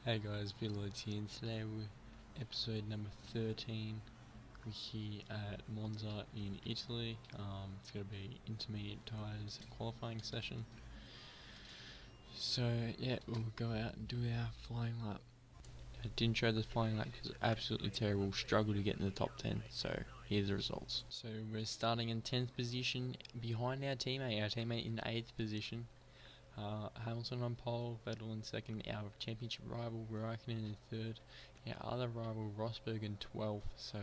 Hey guys, Vettel here, and today we're episode number 13. We're here at Monza in Italy. It's going to be intermediate tyres qualifying session. So yeah, we'll go out and do our flying lap. I didn't show the flying lap because it's absolutely terrible. Struggled to get in the top 10, so here's the results. So we're starting in 10th position behind our teammate in 8th position. Hamilton on pole, Vettel in second, our championship rival Raikkonen in third, our other rival Rosberg in 12th, so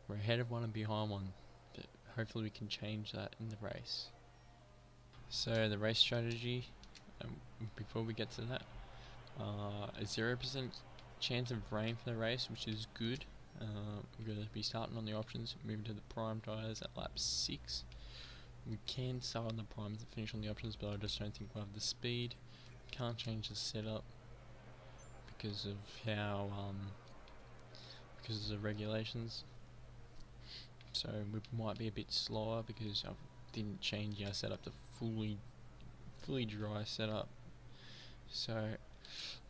we're ahead of one and behind one, but hopefully we can change that in the race. So the race strategy, before we get to that, a 0% chance of rain for the race, which is good. We're going to be starting on the options, moving to the prime tyres at lap 6. We can start on the primes and finish on the options, but I just don't think we'll have the speed. Can't change the setup because of how because of the regulations. So we might be a bit slower because I didn't change our setup to fully dry setup. So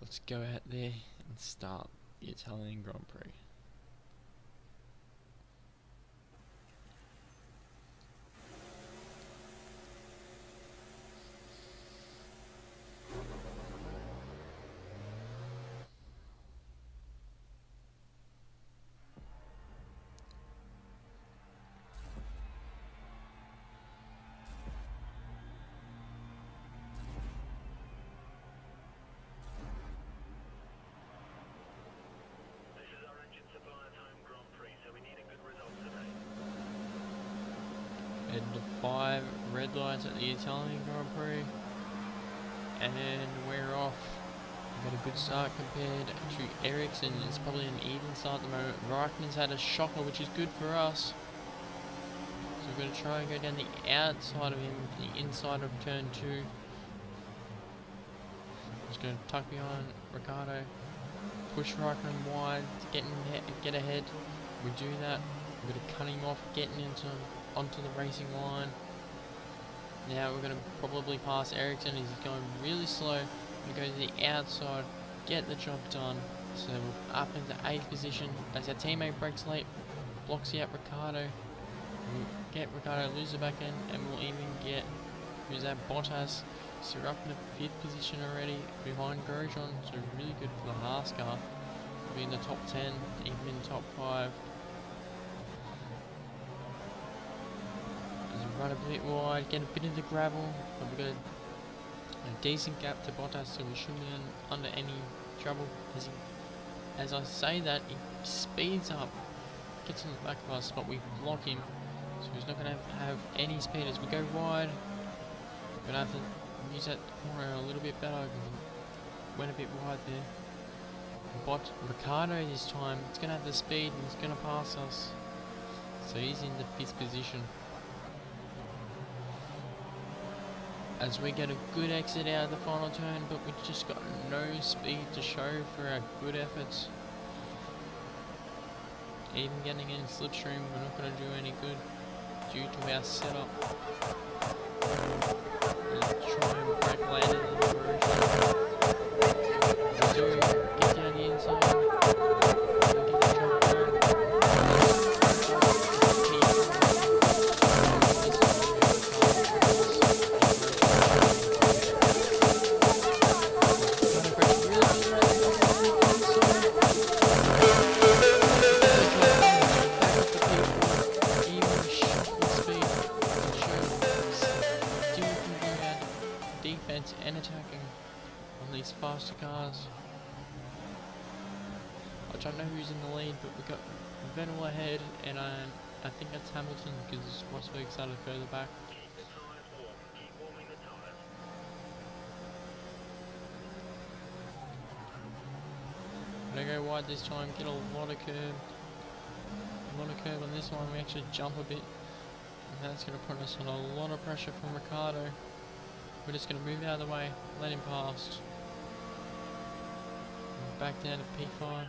let's go out there and start the Italian Grand Prix. And 5 red lights at the Italian Grand Prix, and we're off. We've got a good start compared to Ericsson. It's probably an even start at the moment. Raikkonen's had a shocker, which is good for us. So we're going to try and go down the outside of him, the inside of turn 2. Just going to tuck behind Ricciardo, push Raikkonen wide, get ahead. We do that. We're going to cut him off, getting onto the racing line. Now we're going to probably pass Ericsson. He's going really slow. We go to the outside, get the job done. So we're up into 8th position as our teammate breaks late, blocks out Ricciardo. We'll get Ricciardo, lose it back in, and we'll even get who's that, Bottas. So we're up in the 5th position already behind Grosjean. So really good for the Haas car. We'll be in the top 10, even in the top 5. Run a bit wide, get a bit of the gravel, but we've got a decent gap to Bottas, so we shouldn't be under any trouble. As I say that, he speeds up, gets on the back of us, but we block him, so he's not going to have any speed. As we go wide, we're going to have to use that corner a little bit better. Went a bit wide there. But Ricciardo this time, it's going to have the speed and he's going to pass us, so he's in the 5th position. As we get a good exit out of the final turn, but we just got no speed to show for our good efforts. Even getting in slipstream, we're not going to do any good due to our setup. Let's try and break later than the version. We do get down the inside. We get the job done. And attacking on these faster cars. I don't know who's in the lead, but we've got Vettel ahead, and I think that's Hamilton because Rosberg started further back. I'm gonna go wide this time, get a lot of curb. On this one, we actually jump a bit, and that's gonna put us on a lot of pressure from Ricciardo. We're just going to move out of the way, let him pass. Back down to P5.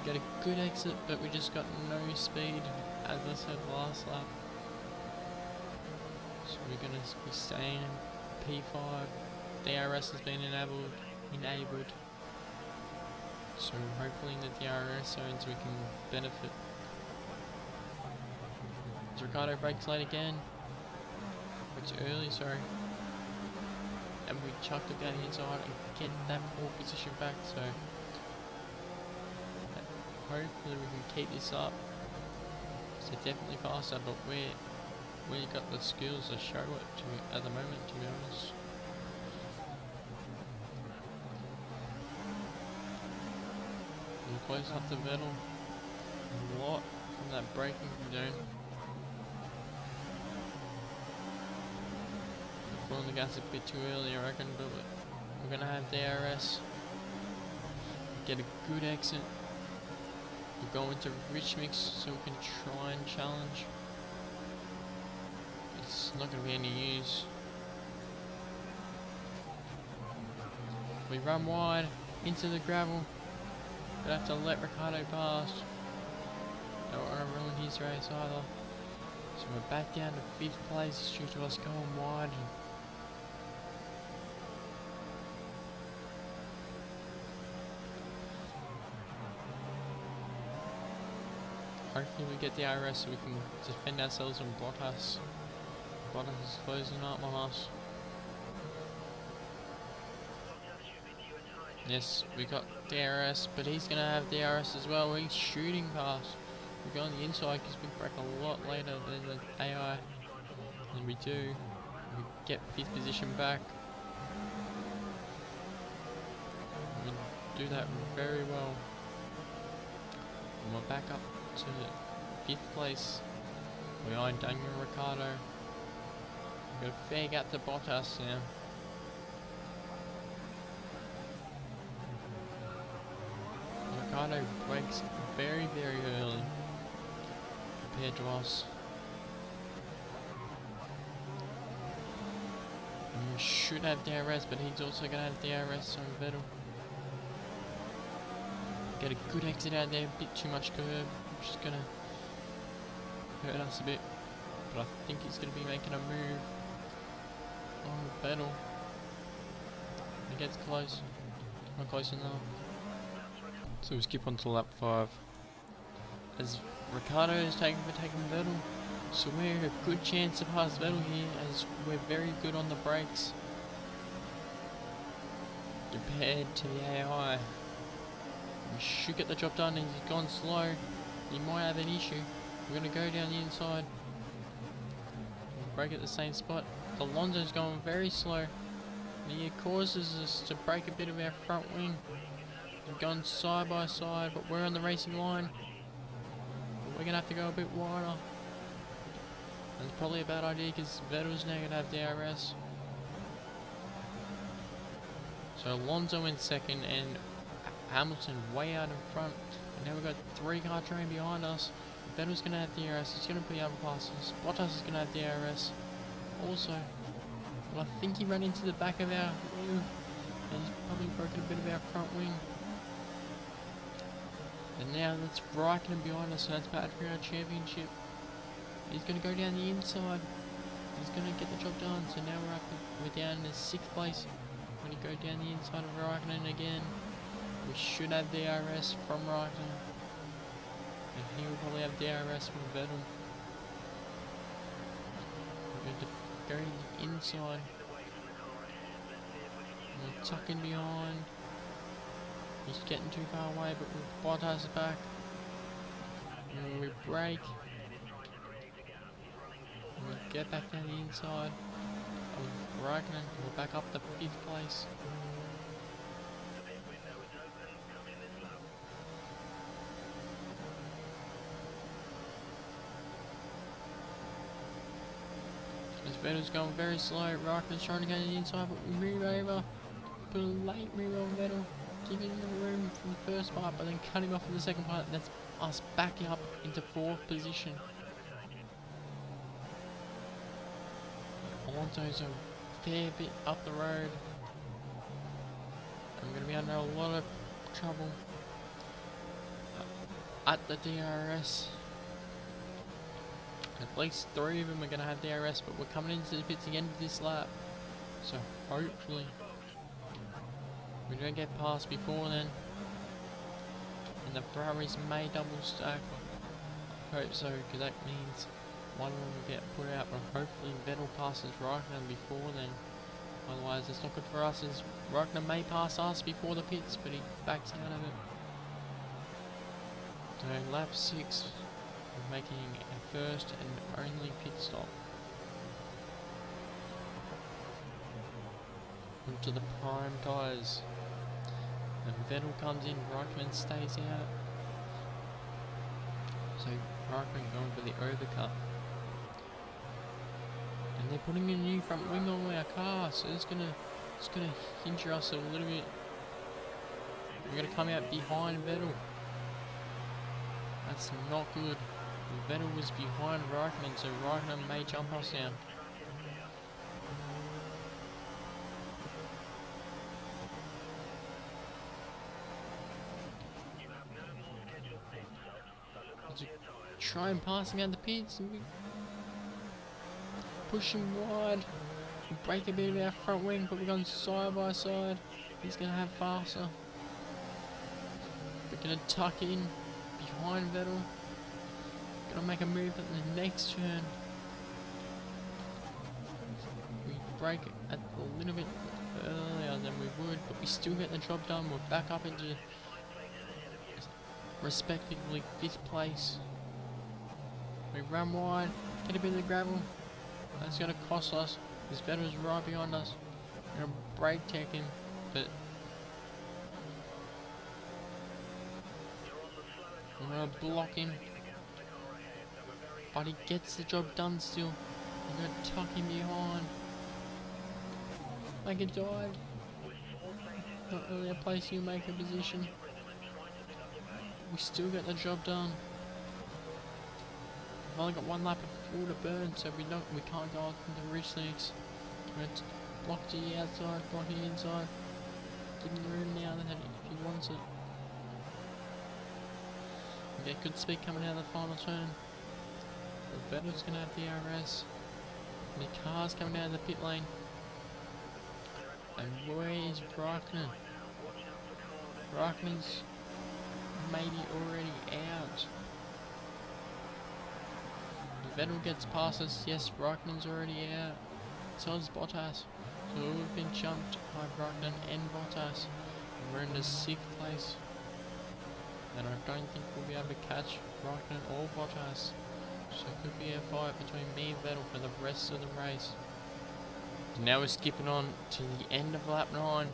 Get a good exit, but we just got no speed, as I said last lap. So we're going to be staying in P5. DRS has been enabled. So hopefully in the DRS zones we can benefit. Ricciardo brakes late again. It's early, sorry. And we chucked it down the inside and get that pole position back, so hopefully we can keep this up. So definitely faster, but we got the skills to show it at the moment, to be honest. We're close up to Vettel. A lot from that braking zone. Pulling the gas a bit too early, I reckon, but we're gonna have DRS. Get a good exit. We'll go into rich mix so we can try and challenge. It's not gonna be any use. We run wide into the gravel. We'll have to let Ricciardo pass. Don't want to ruin his race either. So we're back down to 5th place due to us going wide. Hopefully we get the DRS so we can defend ourselves from Bottas. Bottas is closing up on us. Yes, we got DRS, but he's going to have DRS as well. He's shooting past. We go on the inside because we brake a lot later than the AI. And we do. We get 5th position back. We do that very well. And we're back up to 5th place. Behind Daniel Ricciardo. We've got a fair gap to Bottas now. Ricciardo brakes very early compared to us. And we should have DRS, but he's also going to have DRS on Vettel. Get a good exit out there, a bit too much curb, which is going to hurt us a bit. But I think he's going to be making a move on Vettel. He gets close, not close enough. So we skip on to lap 5. As Ricciardo is taking Vettel, so we're a good chance to pass Vettel here, as we're very good on the brakes compared to the AI. We should get the job done, and he's gone slow. He might have an issue. We're going to go down the inside. Brake at the same spot. Alonso's going very slow. And he causes us to break a bit of our front wing. We've gone side by side, but we're on the racing line. We're going to have to go a bit wider. That's probably a bad idea because Vettel's now going to have DRS. So Alonso in second and Hamilton way out in front. And now we've got 3-car train behind us. Vettel's going to have DRS. He's going to be able to pass us. Bottas is going to have DRS also. But I think he ran into the back of our wing. And he's probably broken a bit of our front wing. And now that's Raikkonen behind us, so that's bad for our championship. He's going to go down the inside. He's going to get the job done. So now we're down in 6th place. We're going to go down the inside of Raikkonen again. We should have DRS from Raikkonen. And he will probably have DRS from Vettel. We're going to go to the inside. We're tucking behind. He's getting too far away, but Bottas back. And we brake. And we get back down the inside of Raikkonen. We're back up to 5th place. This Vettel's going very slow. Raikkonen's trying to go to the inside, but we move over. Put a late move on Vettel. Giving him room from the first part, but then cutting off in the second part. That's us backing up into 4th position. Alonso's a fair bit up the road. I'm going to be under a lot of trouble at the DRS. At least 3 of them are going to have DRS, but we're coming into the pits at the end of this lap. So hopefully We don't get past before then. And the Ferraris may double stack. I hope so, because that means one will get put out, but hopefully Vettel passes Raikkonen before then. Otherwise it's not good for us, as Raikkonen may pass us before the pits, but he backs out of it. So lap 6, we're making our first and only pit stop. Onto the prime tyres. And Vettel comes in, Raikkonen stays out. So Raikkonen going for the overcut. And they're putting a new front wing on our car, so it's gonna hinder us a little bit. We're gonna come out behind Vettel. That's not good. Vettel was behind Raikkonen, so Raikkonen may jump us down. Try and pass him out the pits and we push him wide. We break a bit of our front wing, but we're going side by side. He's going to have faster. We're going to tuck in behind Vettel. Going to make a move at the next turn. We break a little bit earlier than we would, but we still get the job done. We're back up into respectively 5th place. We run wide, get a bit of the gravel. That's going to cost us, because Vettel's right behind us. We're going to brake tech him, but we're going to block him. But he gets the job done still. We're going to tuck him behind. Make a dive. Not really a place you make a position. We still get the job done. We've only got one lap of fuel to burn, so we can't go on the ridge slicks. We're going to block to the outside, block the inside. Give him room now that if he wants it. We get good speed coming out of the final turn. The Vettel's going to have the DRS. And the car's coming out of the pit lane. And where is Raikkonen? Raikkonen's maybe already out. Vettel gets past us. Yes, Raikkonen's already out. So is Bottas. So we've been jumped by Raikkonen and Bottas. And we're in the 6th place. And I don't think we'll be able to catch Raikkonen or Bottas. So it could be a fight between me and Vettel for the rest of the race. Now we're skipping on to the end of lap 9.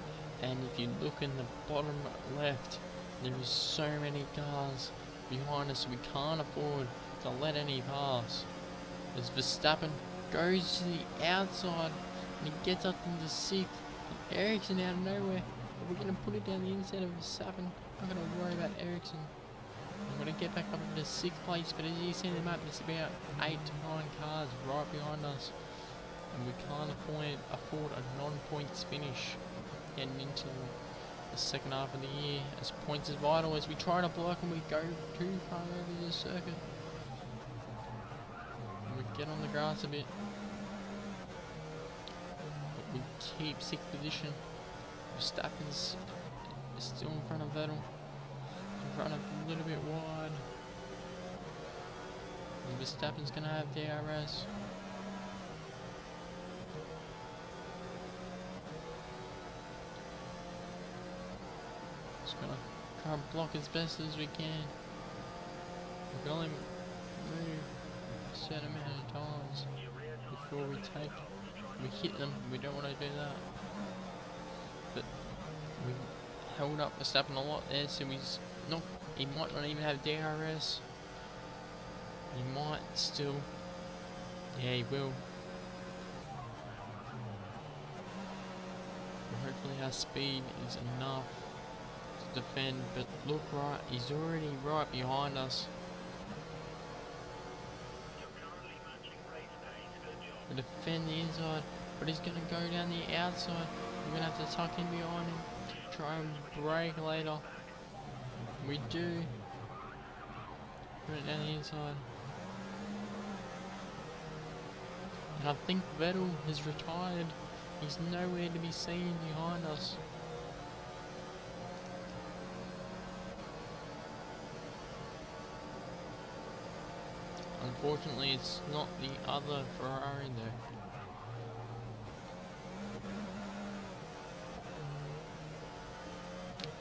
And if you look in the bottom left, there is so many cars behind us, we can't afford to let any pass. As Verstappen goes to the outside and he gets up into 6th, Ericsson out of nowhere, but we're going to put it down the inside of Verstappen. I'm going to worry about Ericsson. I'm going to get back up into 6th place, but as you see the map, there's about 8 to 9 cars right behind us, and we can't afford a non-points finish getting into the second half of the year, as points is vital as we try to block and we go too far over the circuit. And we get on the grass a bit, but we keep 6th position. Verstappen's still in front of Vettel, in front of a little bit wide. And Verstappen's going to have DRS. Just gonna try and block as best as we can. We can only move a certain amount of times before we hit them. We don't want to do that. But we held up Verstappen a lot there, so he might not even have DRS. He might still. Yeah, he will. Hopefully our speed is enough to defend, but look, right, he's already right behind us. We defend the inside, but he's going to go down the outside. We're going to have to tuck in behind him, try and brake later. We do. Put it down the inside. And I think Vettel has retired. He's nowhere to be seen behind us. Unfortunately, it's not the other Ferrari though.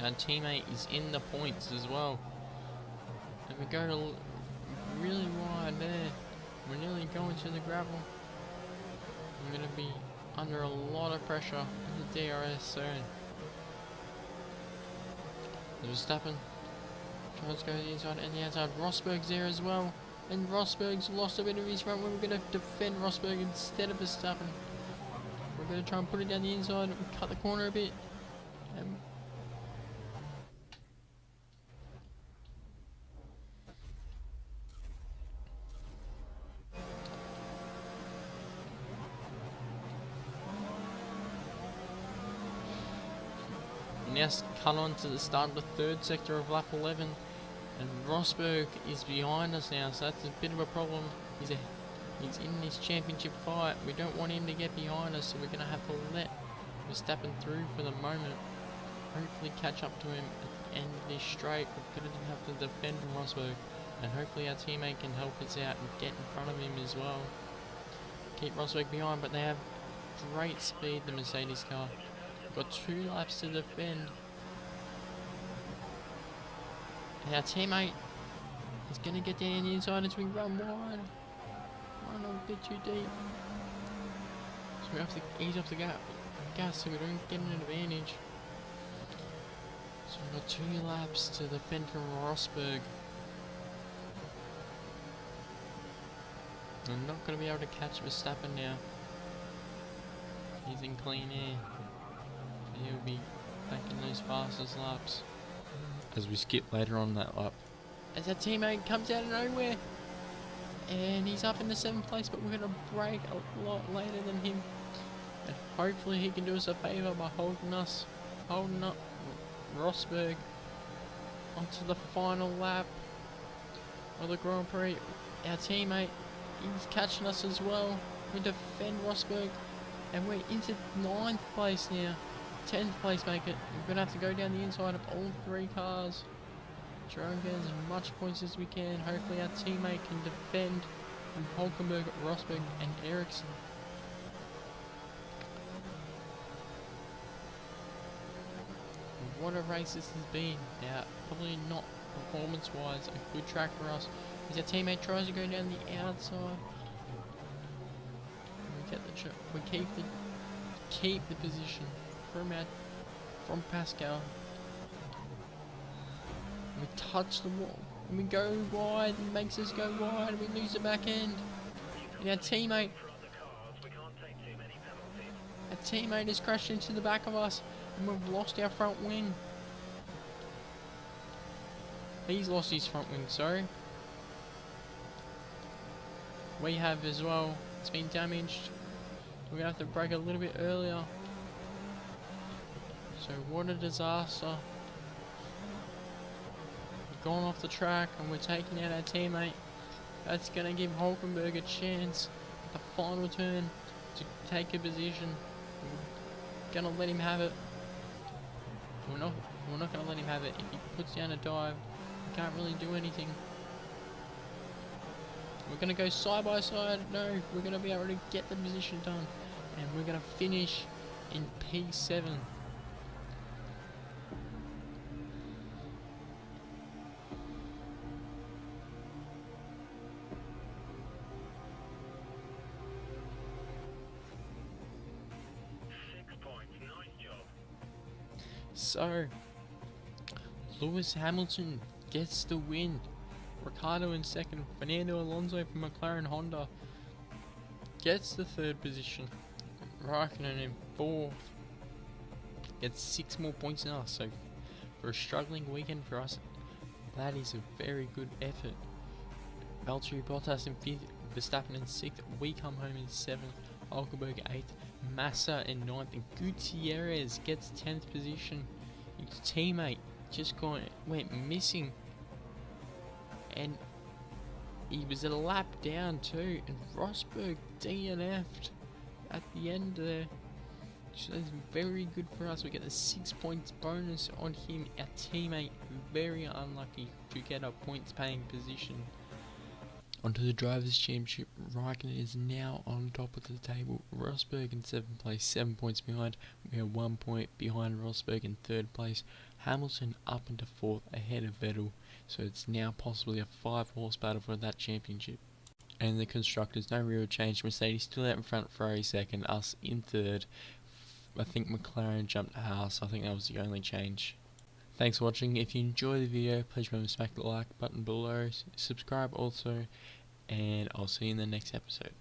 Our teammate is in the points as well. And we go to really wide there. We're nearly going to the gravel. I'm going to be under a lot of pressure in the DRS soon. Verstappen tries to go to the inside and the outside. Rosberg's there as well. And Rosberg's lost a bit of his front. We're going to defend Rosberg instead of Verstappen. We're going to try and put it down the inside and cut the corner a bit. Now cut on to the start of the third sector of lap 11, and Rosberg is behind us now, so that's a bit of a problem. He's in this championship fight. We don't want him to get behind us, so we're going to have to let Verstappen through for the moment. Hopefully catch up to him at the end of this straight. We're going to have to defend Rosberg, and hopefully our teammate can help us out and get in front of him as well. Keep Rosberg behind, but they have great speed, the Mercedes car. Got 2 laps to defend. And our teammate is going to get down the inside as we run wide. Run a bit too deep. So we have to ease off the gas so we don't get an advantage. So we've got 2 laps to defend from Rosberg. I'm not going to be able to catch Verstappen now. He's in clean air. He'll be making those fastest laps as we skip later on that lap. As our teammate comes out of nowhere, and he's up in the 7th place, but we're going to brake a lot later than him, and hopefully he can do us a favour by holding up Rosberg onto the final lap of the Grand Prix. Our teammate, he's catching us as well. We defend Rosberg, and we're into 9th place now. 10th place make it. We're going to have to go down the inside of all 3 cars. Try and get as much points as we can. Hopefully our teammate can defend Hulkenberg, Rosberg and Ericsson. What a race this has been. Now, probably not performance-wise a good track for us. As our teammate tries to go down the outside. We keep the position from Pascal. We touch the wall and we go wide, and makes us go wide, and we lose the back end. And our teammate has crashed into the back of us, and we've lost our front wing. He's lost his front wing, sorry. We have as well. It's been damaged. We're going to have to brake a little bit earlier. So what a disaster. We've gone off the track and we're taking out our teammate. That's going to give Hulkenberg a chance at the final turn to take a position. We're going to let him have it. We're not going to let him have it. If he puts down a dive, we can't really do anything. We're going to go side by side. No, we're going to be able to get the position done. And we're going to finish in P7. So, Lewis Hamilton gets the win. Ricciardo in 2nd. Fernando Alonso from McLaren Honda gets the 3rd position. Raikkonen in 4th. Gets 6 more points than us. So, for a struggling weekend for us, that is a very good effort. Valtteri Bottas in 5th. Verstappen in 6th. We come home in 7th. Hulkenberg 8th. Massa in 9th. And Gutierrez gets 10th position. His teammate just went missing. And he was a lap down too. And Rosberg DNF'd at the end there. So that's very good for us. We get a 6 points bonus on him. Our teammate very unlucky to get a points paying position. Onto the Drivers' Championship, Raikkonen is now on top of the table. Rosberg in 7th place, 7 points behind. We are 1 point behind Rosberg in 3rd place. Hamilton up into 4th, ahead of Vettel. So it's now possibly a 5-horse battle for that championship. And the constructors, no real change. Mercedes still out in front, Ferrari 2nd, us in 3rd. I think McLaren jumped Haas. I think that was the only change. Thanks for watching. If you enjoy the video, please remember to smack the like button below. Subscribe also. And I'll see you in the next episode.